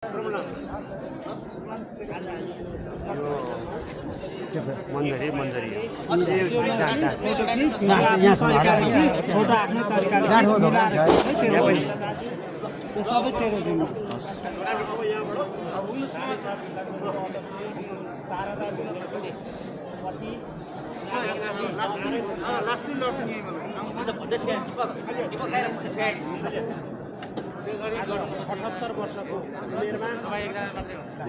मंजरी मंजरी आज 78 वर्षको उमेरमा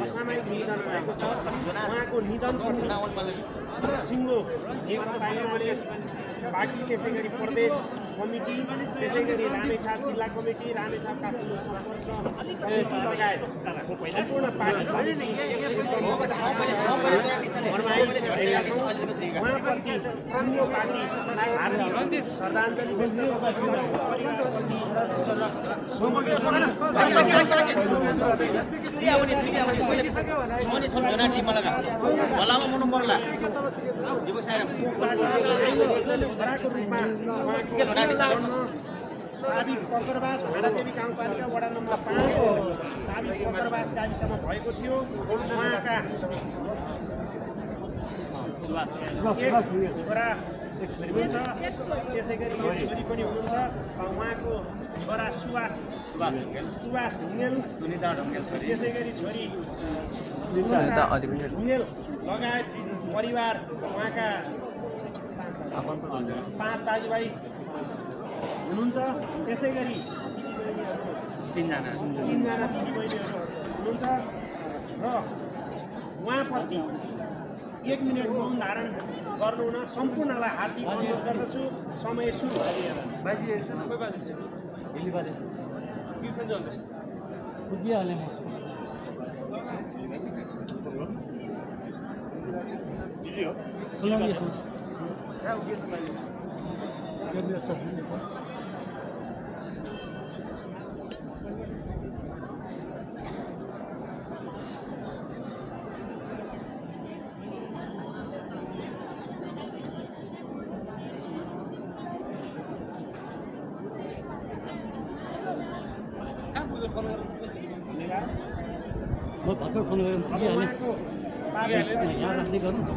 असामयिक निधन भएको छ। उहाँको निधन सिङ्गो नेकपाले पार्टी, त्यसै गरी प्रदेश कमिटी, त्यसै गरी रामेछाप जिल्ला कमिटी, रामेछाप काठमाडौँ सम्पर्क कमिटी लगायत सम्पूर्ण पार्टी उहाँप्रति सिङ्गो पार्टी हार्दिक श्रद्धाञ्जली साबिक पकरबास खाडादेवी गाउँपालिका वडा नम्बर 5 साबिक पकरबास गाविसमा भएको थियो। उहाँका छोरा हुनुहुन्छ, त्यसै गरी छोरी पनि हुनुहुन्छ। उहाँको छोरा सुभाष ढुङ्गेल, त्यसै गरी छोरी ढुङ्गेल लगायत परिवार उहाँका 5 दाजुभाइ हुनुहुन्छ। त्यसै गरी तीनजना दिदीबहिनीहरू हुनुहुन्छ र उहाँप्रति 1 मिनट मौन धारण गर्नुहुन सम्पूर्णलाई हार्दिक अनुरोध गर्दछु। समय सुरु।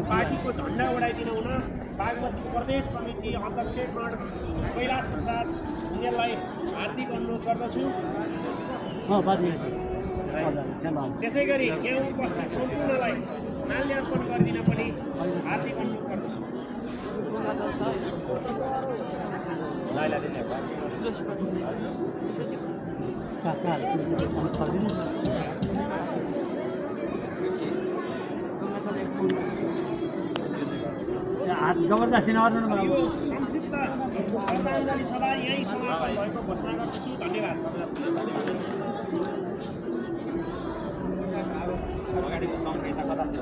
पार्टीको झन्डा उडाइदिन हुन बागमती प्रदेश कमिटी अध्यक्ष कैलाश प्रसाद ढुङ्गेललाई हार्दिक अनुरोध गर्दछु। त्यसै गरी यहाँ उपस्थित सम्पूर्णलाई माल्यार्पण गरिदिन पनि हार्दिक अनुरोध गर्दछु। जबरदस्ती नगर्नु। यो संक्षिप्त श्रद्धाञ्जली सभा यहीँ समाप्त भएको घोषणा गर्दछु। धन्यवाद।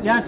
यहाँ छ।